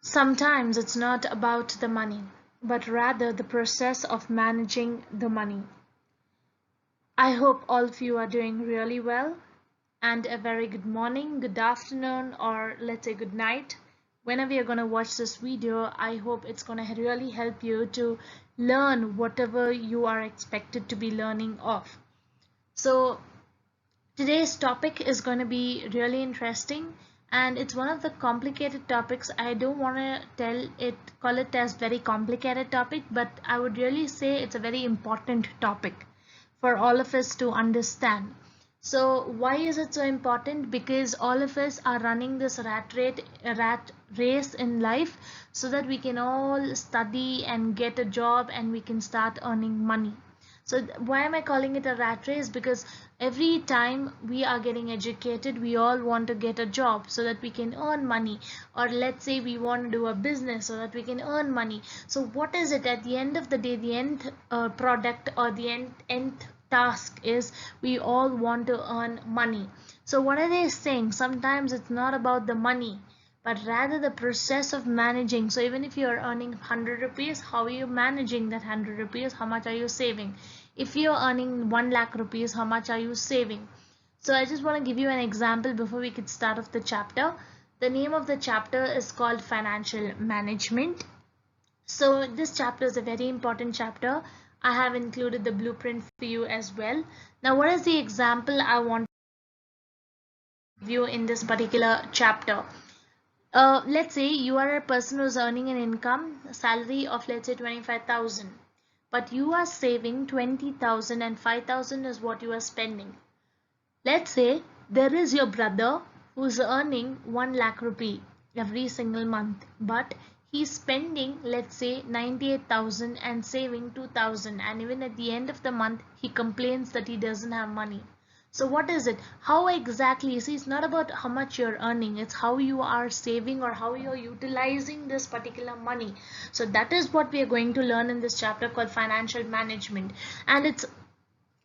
Sometimes it's not about the money, but rather the process of managing the money. I hope all of you are doing really well, and a very good morning, good afternoon, or let's say good night. Whenever you're going to watch this video, I hope it's going to really help you to learn whatever you are expected to be learning of. So today's topic is going to be really interesting, and it's one of the complicated topics. I don't want to call it as very complicated topic, but I would really say it's a very important topic for all of us to understand. So why is it so important? Because all of us are running this rat race in life so that we can all study and get a job and we can start earning money. So why am I calling it a rat race? Because every time we are getting educated, we all want to get a job so that we can earn money, or let's say we want to do a business so that we can earn money. So what is it at the end of the day? The end product or the end task is we all want to earn money. So what are they saying? Sometimes it's not about the money, but rather the process of managing. So even if you are earning 100 rupees, how are you managing that 100 rupees? How much are you saving? If you're earning 1 lakh rupees, how much are you saving? So I just want to give you an example before we could start off the chapter. The name of the chapter is called Financial Management. So this chapter is a very important chapter. I have included the blueprint for you as well. Now, what is the example I want to give you in this particular chapter? Let's say you are a person who's earning an income salary of, let's say, 25,000, but you are saving 20,000 and 5,000 is what you are spending. Let's say there is your brother who's earning 1 lakh rupee every single month, but he's spending, let's say, 98,000 and saving 2,000, and even at the end of the month he complains that he doesn't have money. So what is it? How exactly? See, it's not about how much you're earning, it's how you are saving or how you're utilizing this particular money. So that is what we are going to learn in this chapter called financial management. And it's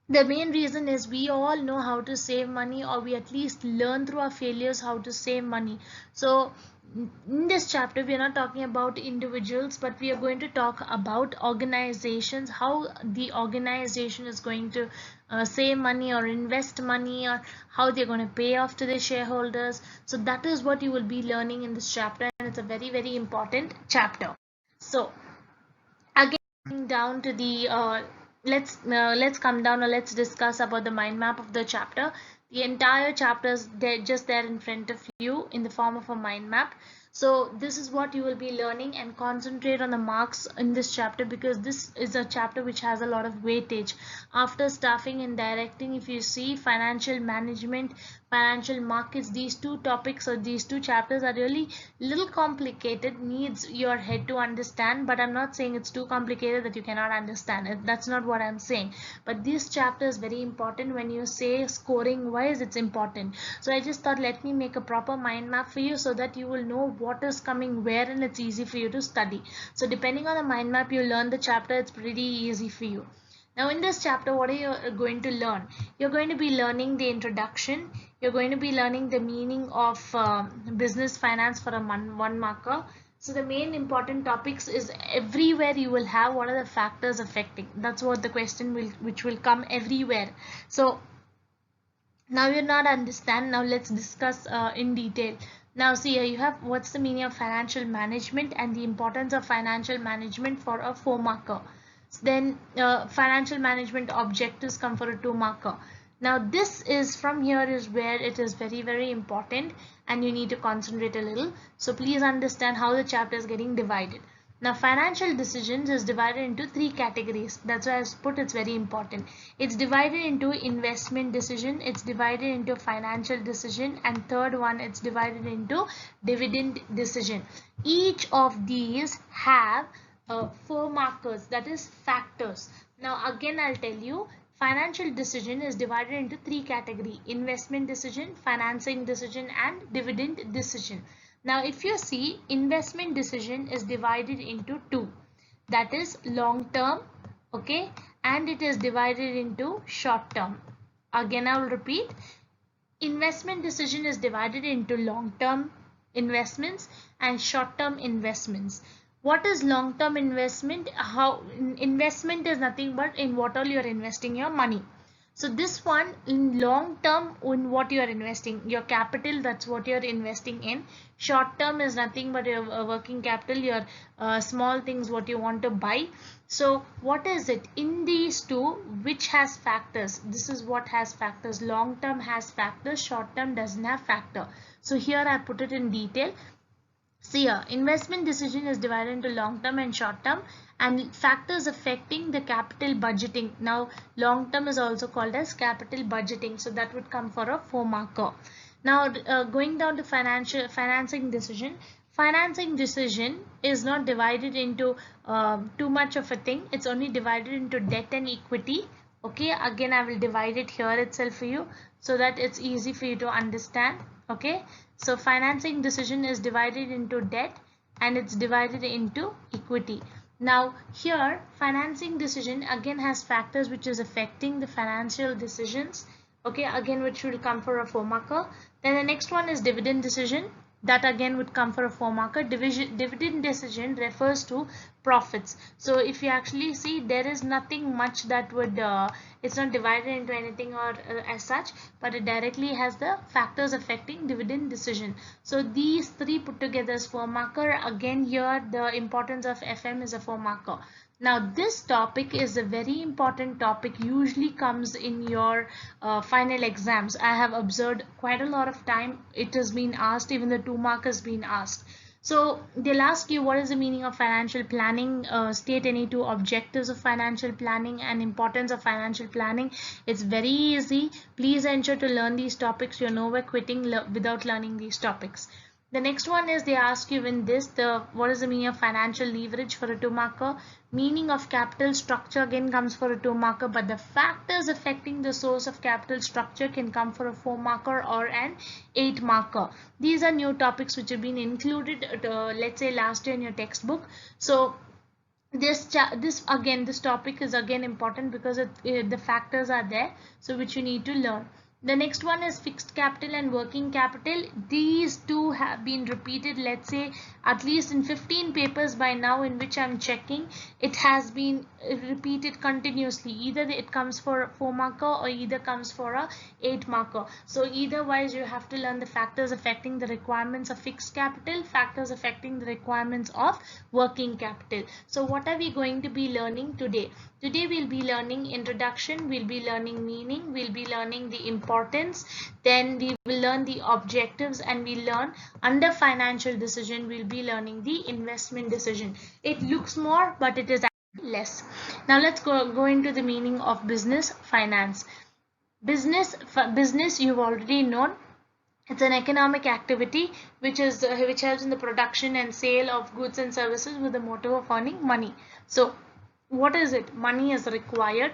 the main reason is we all know how to save money, or we at least learn through our failures how to save money. So in this chapter we are not talking about individuals, but we are going to talk about organizations, how the organization is going to save money or invest money, or how they're going to pay off to their shareholders. So that is what you will be learning in this chapter, and it's a very, very important chapter. So again, down to the let's come down, or let's discuss about the mind map of the chapter. The entire chapter is there, just there in front of you in the form of a mind map. So this is what you will be learning, and concentrate on the marks in this chapter, because this is a chapter which has a lot of weightage. After staffing and directing, if you see financial management, financial markets, these two topics or these two chapters are really little complicated, needs your head to understand. But I'm not saying it's too complicated that you cannot understand it. That's not what I'm saying. But this chapter is very important. When you say scoring wise, it's important. So I just thought, let me make a proper mind map for you so that you will know what is coming where, and it's easy for you to study. So depending on the mind map you learn the chapter, it's pretty easy for you. Now in this chapter, what are you going to learn? You're going to be learning the introduction. You're going to be learning the meaning of business finance for a one marker. So the main important topics is, everywhere you will have what are the factors affecting. That's what the question which will come everywhere. So now you're not understand. Now let's discuss in detail. Now see here you have what's the meaning of financial management and the importance of financial management for a 4 marker. Then financial management objectives come for a 2 marker. Now this is, from here is where it is very, very important, and you need to concentrate a little. So please understand how the chapter is getting divided. Now financial decisions is divided into 3 categories. That's why I've put it's very important. It's divided into investment decision, it's divided into financial decision, and third one, it's divided into dividend decision. Each of these have 4 markers, that is factors. Now again I'll tell you, financial decision is divided into 3 categories: investment decision, financing decision, and dividend decision. Now if you see, investment decision is divided into 2, that is long term, okay, and it is divided into short term. Again I will repeat, investment decision is divided into long term, investments and short-term investments. What is long-term investment? How investment is nothing but in what all you're investing your money. So this one, in long term, in what you are investing, your capital, that's what you're investing in. Short term is nothing but your working capital, your small things what you want to buy. So what is it in these two, which has factors? This is what has factors. Long term has factors, short term doesn't have factor. So here I put it in detail. See here, investment decision is divided into long term and short term, and factors affecting the capital budgeting. Now long term is also called as capital budgeting, so that would come for a 4 marker. Now going down to financing decision. Financing decision is not divided into too much of a thing. It's only divided into debt and equity. Okay, again I will divide it here itself for you so that it's easy for you to understand. Okay, so financing decision is divided into debt and it's divided into equity. Now here financing decision again has factors which is affecting the financial decisions. Okay, again which will come for a 4 marker. Then the next one is dividend decision. That again would come for a 4 marker. Dividend decision refers to profits. So if you actually see, there is nothing much that would it's not divided into anything or as such, but it directly has the factors affecting dividend decision. So these three put together is 4 marker. Again here the importance of FM is a 4 marker. Now this topic is a very important topic, usually comes in your final exams. I have observed quite a lot of time it has been asked, even the 2 mark has been asked. So they'll ask you what is the meaning of financial planning, state any 2 objectives of financial planning and importance of financial planning. It's very easy. Please ensure to learn these topics. You're nowhere quitting without learning these topics. The next one is they ask you in this, what is the meaning of financial leverage for a 2 marker. Meaning of capital structure again comes for a 2 marker, but the factors affecting the source of capital structure can come for a 4 marker or an 8 marker. These are new topics which have been included let's say last year in your textbook. So this topic is again important because the factors are there, so which you need to learn. The next one is fixed capital and working capital. These two have been repeated, let's say at least in 15 papers by now in which I'm checking. It has been repeated continuously. Either it comes for a 4 marker or either comes for a 8 marker. So either wise you have to learn the factors affecting the requirements of fixed capital, factors affecting the requirements of working capital. So what are we going to be learning today? Today we'll be learning introduction, we'll be learning meaning, we'll be learning the importance, then we will learn the objectives, and we learn under financial decision we'll be learning the investment decision. It looks more but it is less. Now let's go into the meaning of business finance. Business you've already known. It's an economic activity which helps in the production and sale of goods and services with the motive of earning money. So what is it? Money is required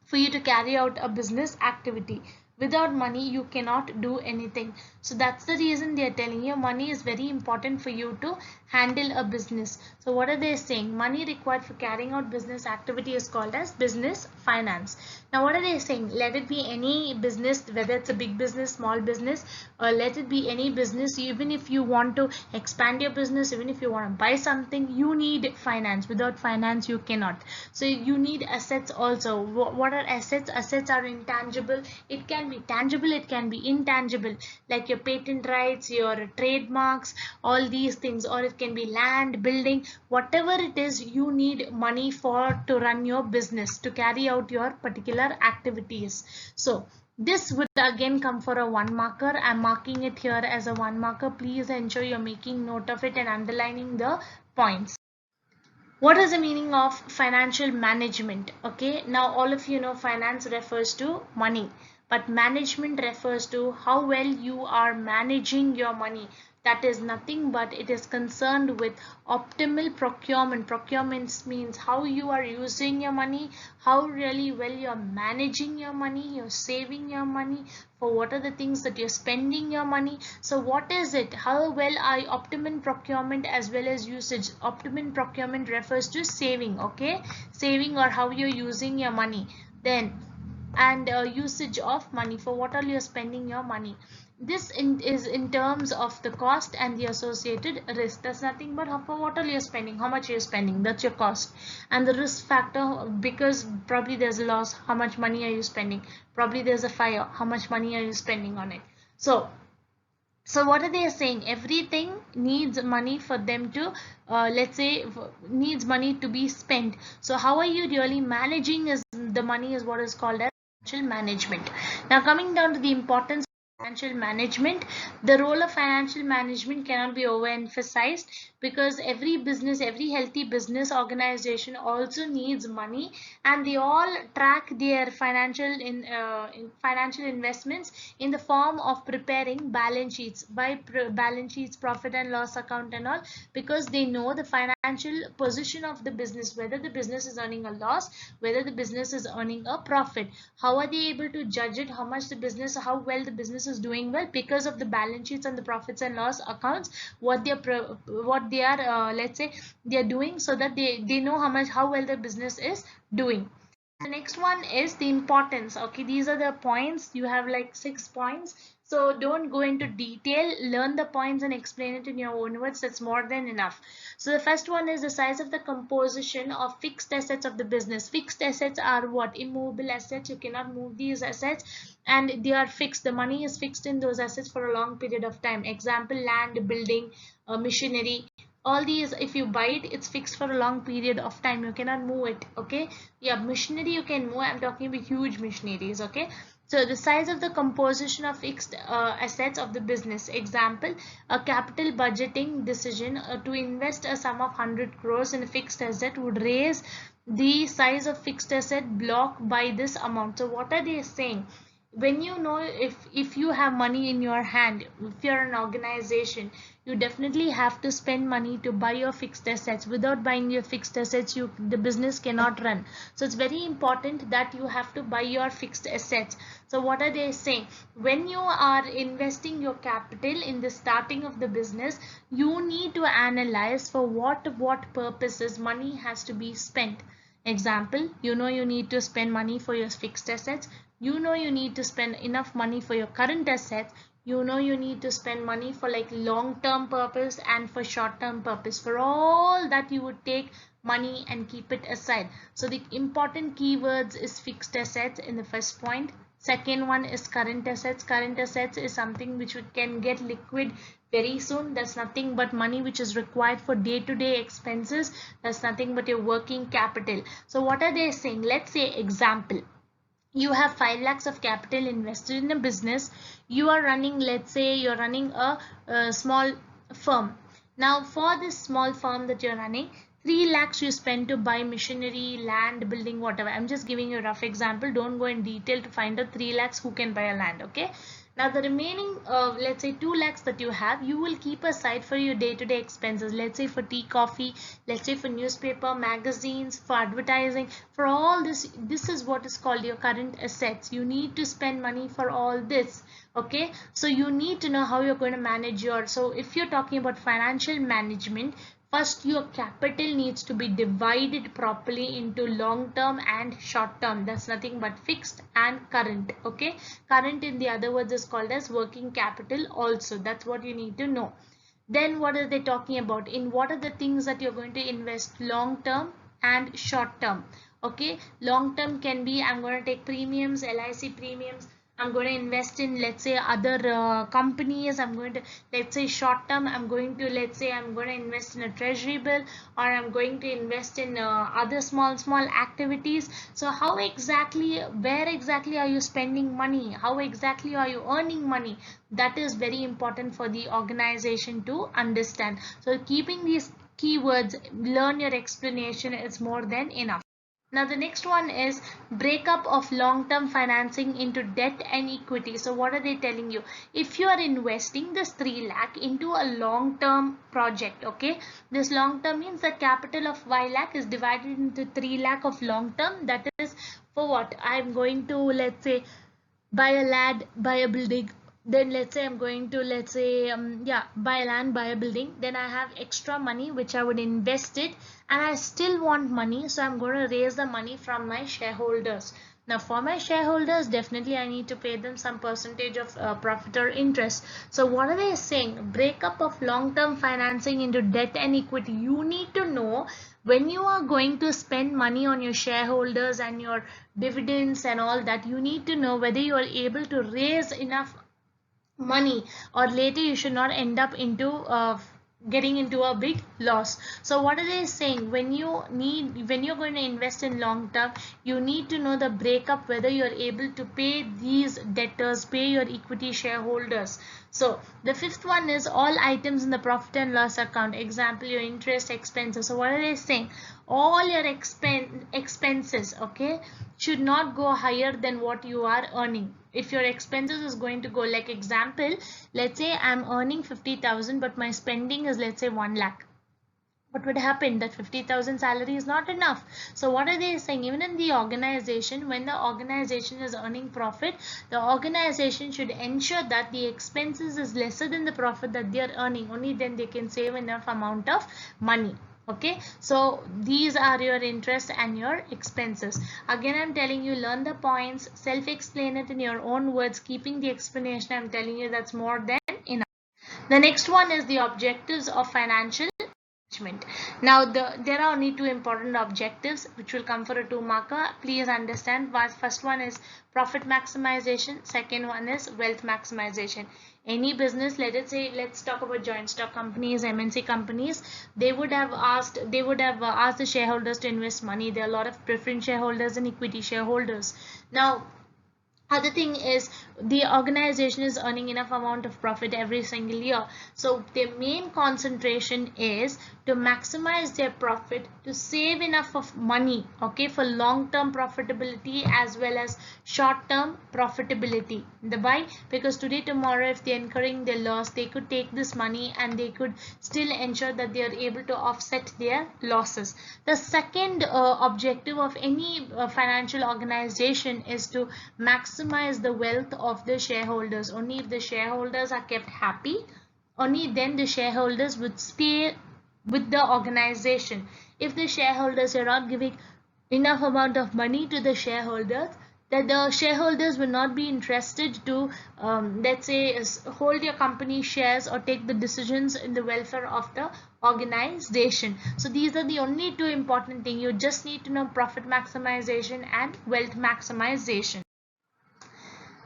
for you to carry out a business activity. Without money you cannot do anything. So that's the reason they are telling you money is very important for you to handle a business. So what are they saying? Money required for carrying out business activity is called as business finance. Now what are they saying? Let it be any business, whether it's a big business, small business, or let it be any business. Even if you want to expand your business, even if you want to buy something, you need finance. Without finance you cannot. So you need assets also. What are assets? Assets are intangible. It can be tangible, it can be intangible, like your patent rights, your trademarks, all these things. Or it can be land, building, whatever it is, you need money for to run your business, to carry out your particular activities. So this would again come for a 1 marker. I'm marking it here as a 1 marker. Please ensure you're making note of it and underlining the points. What is the meaning of financial management? Okay, now all of you know finance refers to money, but management refers to how well you are managing your money. That is nothing but it is concerned with optimal procurement. Procurement means how you are using your money, how really well you are managing your money, you're saving your money, for what are the things that you're spending your money. So what is it? How well are optimum procurement as well as usage. Optimum procurement refers to saving, okay? Saving, or how you're using your money. Then and usage of money, for what all you're spending your money. is in terms of the cost and the associated risk. That's nothing but for what all you're spending, how much you're spending, that's your cost. And the risk factor, because probably there's a loss, how much money are you spending? Probably there's a fire, how much money are you spending on it? So what are they saying? Everything needs money for them to let's say needs money to be spent. So how are you really managing is the money is what is called as financial management. Now coming down to the importance of financial management, the role of financial management cannot be overemphasized, because every business, every healthy business organization also needs money, and they all track their in financial investments in the form of preparing balance sheets, by balance sheets, profit and loss account and all, because they know the financial position of the business, whether the business is earning a loss, whether the business is earning a profit. How are they able to judge it, how much the business, how well the business is doing? Well, because of the balance sheets and the profits and loss accounts, what they are let's say they are doing, so that they know how well the business is doing. The next one is the importance. Okay, these are the points. You have like 6 points, so don't go into detail, learn the points and explain it in your own words. That's more than enough. So the first one is the size of the composition of fixed assets of the business. Fixed assets are what? Immovable assets. You cannot move these assets, and they are fixed. The money is fixed in those assets for a long period of time. Example, land, building, machinery. All these, if you buy it, it's fixed for a long period of time, you cannot move it. Okay, yeah, machinery you can move. I'm talking about huge machineries. Okay, so the size of the composition of fixed assets of the business. Example, a capital budgeting decision to invest a sum of 100 crores in a fixed asset would raise the size of fixed asset block by this amount. So what are they saying? When you know, if you have money in your hand, if you're an organization, you definitely have to spend money to buy your fixed assets. Without buying your fixed assets, the business cannot run. So it's very important that you have to buy your fixed assets. So what are they saying? When you are investing your capital in the starting of the business, you need to analyze for what purposes money has to be spent. Example, you know you need to spend money for your fixed assets, you know you need to spend enough money for your current assets, you know you need to spend money for like long term purpose and for short term purpose. For all that, you would take money and keep it aside. So the important keywords is fixed assets in the first point. Second one is current assets. Current assets is something which we can get liquid very soon. That's nothing but money which is required for day-to-day expenses. That's nothing but your working capital. So what are they saying? Let's say example, you have 5 lakhs of capital invested in a business. You are running, let's say you're running a small firm. Now for this small firm that you're running, 3 lakhs you spend to buy machinery, land, building, whatever. I'm just giving you a rough example. Don't go in detail to find out 3 lakhs who can buy a land. Okay, now the remaining let's say 2 lakhs that you have, you will keep aside for your day-to-day expenses. Let's say for tea, coffee, let's say for newspaper, magazines, for advertising, for all this. This is what is called your current assets. You need to spend money for all this. Okay, so you need to know how you're going to manage your. So if you're talking about financial management, first your capital needs to be divided properly into long term and short term. That's nothing but fixed and current. Okay, current in the other words is called as working capital also. That's what you need to know. Then what are they talking about? In what are the things that you're going to invest long term and short term? Okay, long term can be, I'm going to take premiums, LIC premiums. I'm going to invest in, let's say, other companies. I'm going to, let's say, short term, I'm going to, let's say, I'm going to invest in a treasury bill, or I'm going to invest in other small activities. So how exactly, where exactly are you spending money? How exactly are you earning money? That is very important for the organization to understand. So keeping these keywords, learn your explanation is more than enough. Now the next one is breakup of long-term financing into debt and equity. So what are they telling you? If you are investing this 3 lakh into a long-term project, okay, this long-term means the capital of 5 lakh is divided into 3 lakh of long-term. That is for what? I'm going to, let's say, buy a land, buy a building. Then let's say I'm going to, let's say yeah, buy land, buy a building. Then I have extra money which I would invest it, and I still want money, so I'm going to raise the money from my shareholders. Now for my shareholders, definitely I need to pay them some percentage of profit or interest. So what are they saying? Breakup of long-term financing into debt and equity. You need to know when you are going to spend money on your shareholders and your dividends and all that, you need to know whether you are able to raise enough money, or later you should not end up into getting into a big loss. So what are they saying? When you're going to invest in long term, you need to know the breakup, whether you're able to pay these debtors, pay your equity shareholders. So the fifth one is all items in the profit and loss account, example your interest expenses. So what are they saying? All your expenses, okay, should not go higher than what you are earning. If your expenses is going to go, like example, let's say I'm earning 50,000 but my spending is, let's say, 1 lakh. What would happen? That 50,000 salary is not enough. So what are they saying? Even in the organization, when the organization is earning profit, the organization should ensure that the expenses is lesser than the profit that they are earning. Only then they can save enough amount of money. Okay, so these are your interest and your expenses. Again, I'm telling you, learn the points, self-explain it in your own words, keeping the explanation. I'm telling you, that's more than enough. The next one is the objectives of financial management. Now there are only two important objectives which will come for a 2-marker. Please understand. First one is profit maximization. Second one is wealth maximization. Any business, let's talk about joint stock companies, MNC companies. They would have asked the shareholders to invest money. There are a lot of preference shareholders and equity shareholders. Now other thing is, the organization is earning enough amount of profit every single year, so their main concentration is to maximize their profit, to save enough of money, okay, for long-term profitability as well as short-term profitability. Why? Because today tomorrow if they're incurring their loss, they could take this money and they could still ensure that they are able to offset their losses. The second objective of any financial organization is to maximize the wealth of the shareholders. Only if the shareholders are kept happy, only then the shareholders would stay with the organization. If the shareholders are not giving enough amount of money to the shareholders, that the shareholders will not be interested to let's say hold your company shares or take the decisions in the welfare of the organization. So these are the only two important things. You just need to know profit maximization and wealth maximization.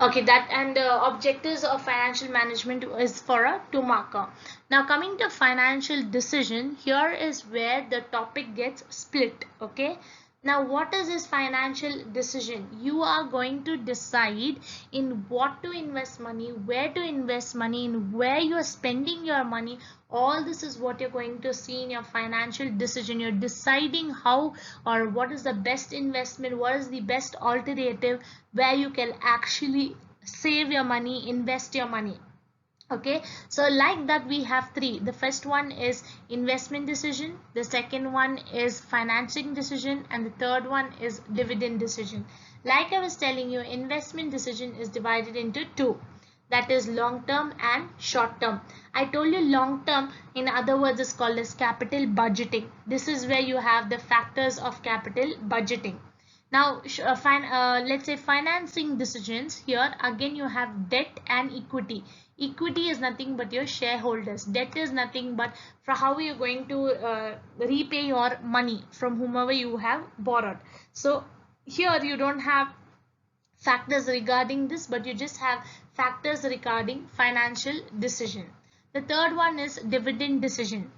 Okay, that and objectives of financial management is for a 2-marker. Now coming to financial decision, here is where the topic gets split. Okay, now what is this financial decision? You are going to decide in what to invest money, where to invest money, in where you are spending your money. All this is what you're going to see in your financial decision. You're deciding how or what is the best investment, what is the best alternative where you can actually save your money, invest your money. Okay, so like that we have three. The first one is investment decision, the second one is financing decision, and the third one is dividend decision. Like I was telling you, investment decision is divided into two, that is long term and short term. I told you long term, in other words, is called as capital budgeting. This is where you have the factors of capital budgeting. Now let's say financing decisions, here again you have debt and equity. Equity is nothing but your shareholders. Debt is nothing but for how you're going to repay your money from whomever you have borrowed. So here you don't have factors regarding this, but you just have factors regarding financial decision. The third one is dividend decision.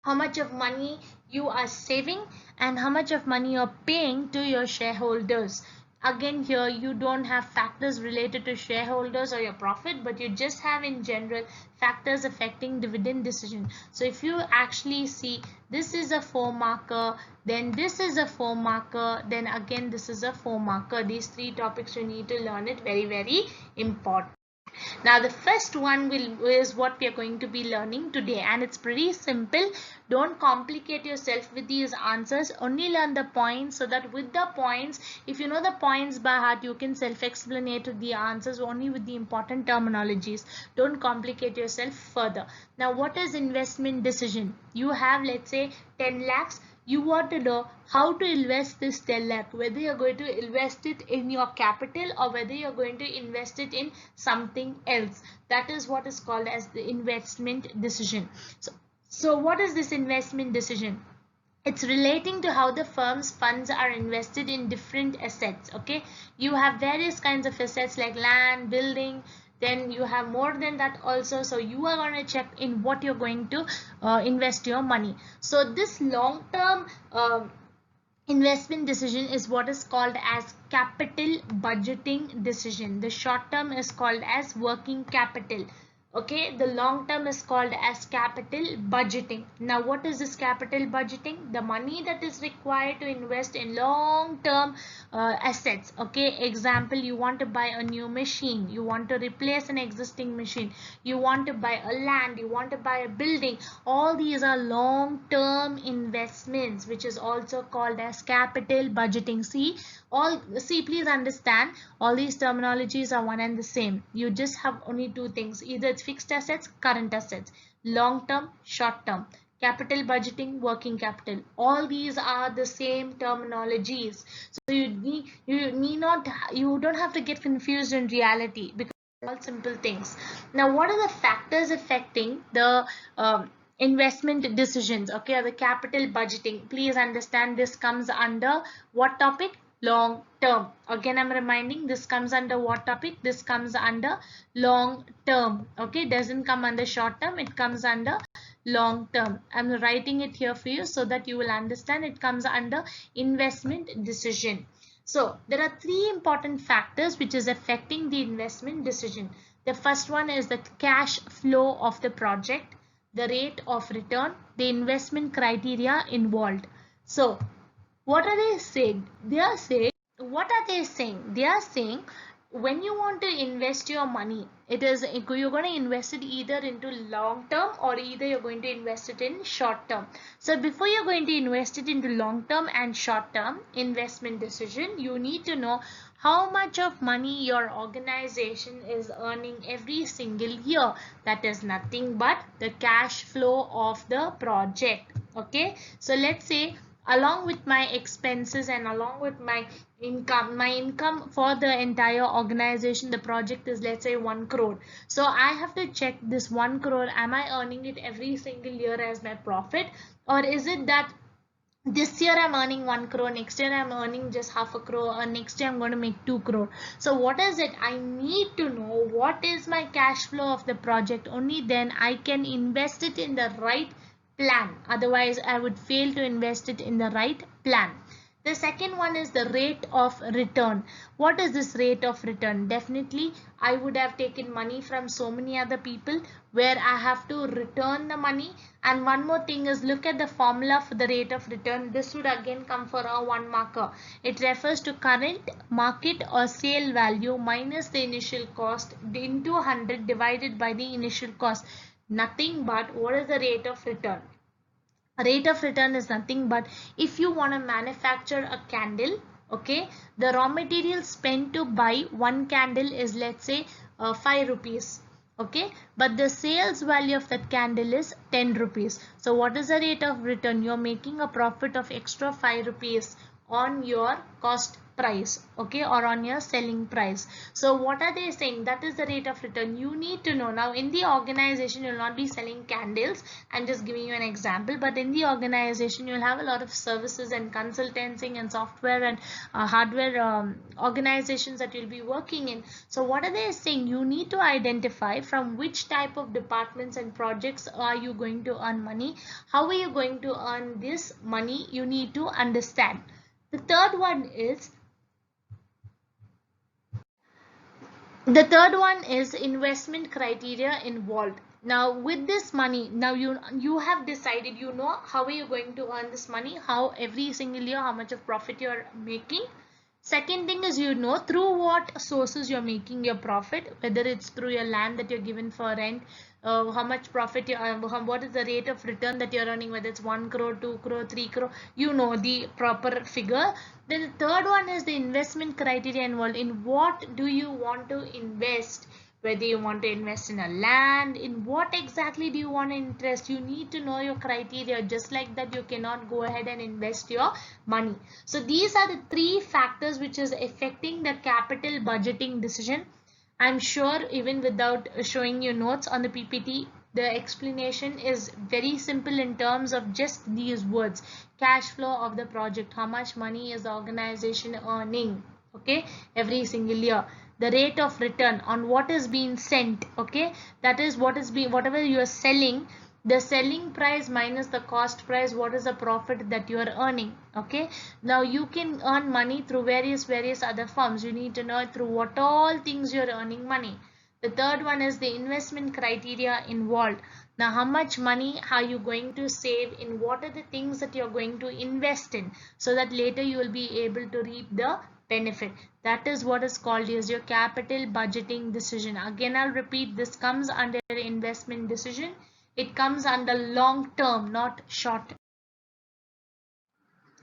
How much of money you are saving and how much of money you're paying to your shareholders. Again, here you don't have factors related to shareholders or your profit, but you just have in general factors affecting dividend decision. So if you actually see, this is a 4-marker, then this is a 4-marker, then again this is a 4-marker. These three topics you need to learn it, very, very important. Now the first one is what we are going to be learning today, and it's pretty simple. Don't complicate yourself with these answers, only learn the points, so that with the points, if you know the points by heart, you can self-explanate the answers only with the important terminologies. Don't complicate yourself further. Now what is investment decision? You have, let's say, 10 lakhs. You want to know how to invest this 10 lakh, whether you're going to invest it in your capital or whether you're going to invest it in something else. That is what is called as the investment decision. So what is this investment decision? It's relating to how the firm's funds are invested in different assets. Okay, you have various kinds of assets like land, building, then you have more than that also. So you are going to check in what you're going to invest your money. So this long term investment decision is what is called as capital budgeting decision. The short term is called as working capital. Okay, the long term is called as capital budgeting. Now what is this capital budgeting? The money that is required to invest in long term assets. Okay, example, you want to buy a new machine, you want to replace an existing machine, you want to buy a land, you want to buy a building. All these are long term investments, which is also called as capital budgeting. See, please understand, all these terminologies are one and the same. You just have only two things: either it's fixed assets, current assets, long term, short term. Capital budgeting, working capital, all these are the same terminologies. So you don't have to get confused in reality, because all simple things. Now what are the factors affecting the investment decisions, okay, or the capital budgeting? Please understand, this comes under what topic? Long term. Again, I'm reminding, this comes under what topic? This comes under long term. Okay, doesn't come under short term, it comes under long term. I'm writing it here for you so that you will understand. It comes under investment decision. So there are three important factors which is affecting the investment decision. The first one is the cash flow of the project, the rate of return, the investment criteria involved. So what are they saying? What are they saying? They are saying, when you want to invest your money, you're going to invest it either into long term or either you're going to invest it in short term. So before you're going to invest it into long term and short term investment decision, you need to know how much of money your organization is earning every single year. That is nothing but the cash flow of the project. Okay, so let's say, along with my expenses and along with my income for the entire organization, the project is, let's say, 1 crore. So I have to check this 1 crore, am I earning it every single year as my profit, or is it that this year I'm earning 1 crore, next year I'm earning just half a crore, or next year I'm going to make 2 crore. So what is it? I need to know what is my cash flow of the project. Only then I can invest it in the right plan. Otherwise I would fail to invest it in the right plan. The second one is the rate of return. What is this rate of return? Definitely I would have taken money from so many other people where I have to return the money. And one more thing is, look at the formula for the rate of return. This would again come for a 1 marker. It refers to current market or sale value minus the initial cost into 100 divided by the initial cost. Nothing but, what is the rate of return? Rate of return is nothing but, if you want to manufacture a candle, okay, the raw material spent to buy one candle is, let's say, 5 rupees. Okay, but the sales value of that candle is 10 rupees. So what is the rate of return? You're making a profit of extra 5 rupees on your cost price, okay, or on your selling price. So what are they saying? That is the rate of return. You need to know. Now in the organization, you'll not be selling candles. I'm just giving you an example, but in the organization you'll have a lot of services and consultancy and software and hardware organizations that you'll be working in. So what are they saying? You need to identify from which type of departments and projects are you going to earn money. How are you going to earn this money? You need to understand. The third one is investment criteria involved. Now with this money, now you have decided, you know how are you going to earn this money, how every single year how much of profit you're making. Second thing is, you know through what sources you're making your profit, whether it's through your land that you're given for rent, how much profit you what is the rate of return that you're earning, whether it's 1 crore, 2 crore, 3 crore, you know the proper figure. Then the third one is the investment criteria involved. In what do you want to invest? whether you want to invest in a land, in what exactly do you want to invest. You need to know your criteria. Just like that, you cannot go ahead and invest your money. So these are the three factors which is affecting the capital budgeting decision. I'm sure even without showing you notes on the PPT, the explanation is very simple in terms of just these words. Cash flow of the project, how much money is the organization earning, okay, every single year. The rate of return on what is being sent, okay, that is what is being, whatever you are selling, the selling price minus the cost price, what is the profit that you are earning. Okay, now you can earn money through various other forms. You need to know through what all things you're earning money. The third one is the investment criteria involved. Now how much money are you going to save, in what are the things that you're going to invest in, so that later you will be able to reap the benefit. That is what is called as your capital budgeting decision. Again, I'll repeat, this comes under investment decision. It comes under long term, not short.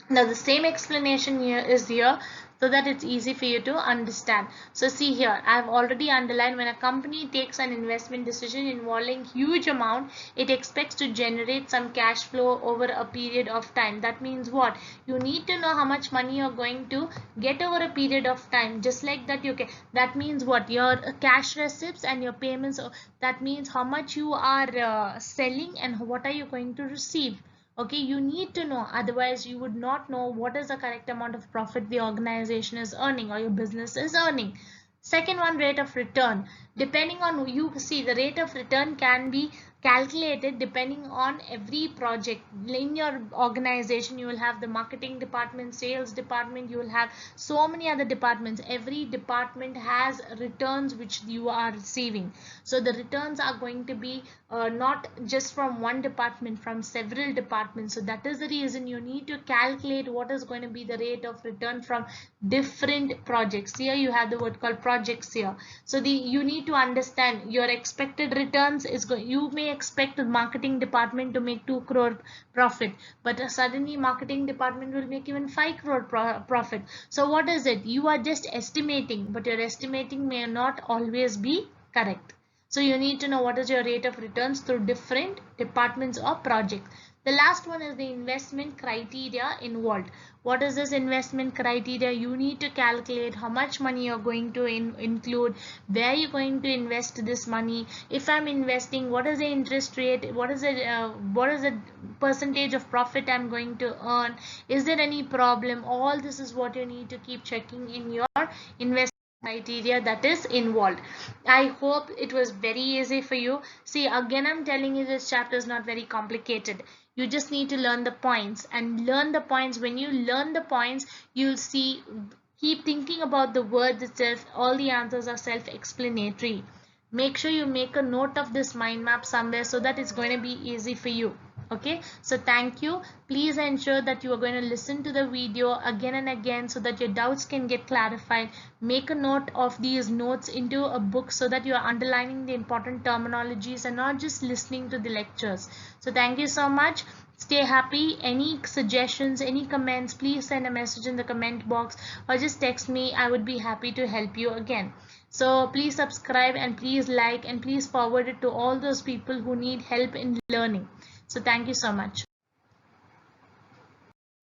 Now the same explanation here is here so that it's easy for you to understand. So see here, I have already underlined, when a company takes an investment decision involving huge amount, it expects to generate some cash flow over a period of time. That means what? You need to know how much money you're going to get over a period of time. Just like that, you can, that means what? Your cash receipts and your payments, that means how much you are selling and what are you going to receive. Okay, you need to know, otherwise you would not know what is the correct amount of profit the organization is earning or your business is earning. Second one, rate of return. Depending on, you see, the rate of return can be calculated depending on every project. In your organization you will have the marketing department, sales department, you will have so many other departments. Every department has returns which you are receiving. So the returns are going to be not just from one department, from several departments. So that is the reason you need to calculate what is going to be the rate of return from different projects. Here you have the word called projects here. So you need to understand your expected returns is going, you may expect the marketing department to make 2 crore profit, but suddenly marketing department will make even 5 crore profit. So what is it? You are just estimating, but your estimating may not always be correct. So you need to know what is your rate of returns through different departments or projects. The last one is the investment criteria involved. What is this investment criteria? You need to calculate how much money you're going to include, where you're going to invest this money. If I'm investing, what is the interest rate? What is the percentage of profit I'm going to earn? Is there any problem? All this is what you need to keep checking in your investment criteria that is involved. I hope it was very easy for you. See, again, I'm telling you, this chapter is not very complicated. You just need to learn the points, and learn the points. When you learn the points, you'll see, keep thinking about the words itself. All the answers are self-explanatory. Make sure you make a note of this mind map somewhere so that it's going to be easy for you. Okay, so thank you. Please ensure that you are going to listen to the video again and again so that your doubts can get clarified. Make a note of these notes into a book so that you are underlining the important terminologies and not just listening to the lectures. So thank you so much. Stay happy. Any suggestions, any comments, please send a message in the comment box or just text me. I would be happy to help you again. So please subscribe and please like and please forward it to all those people who need help in learning. So thank you so much.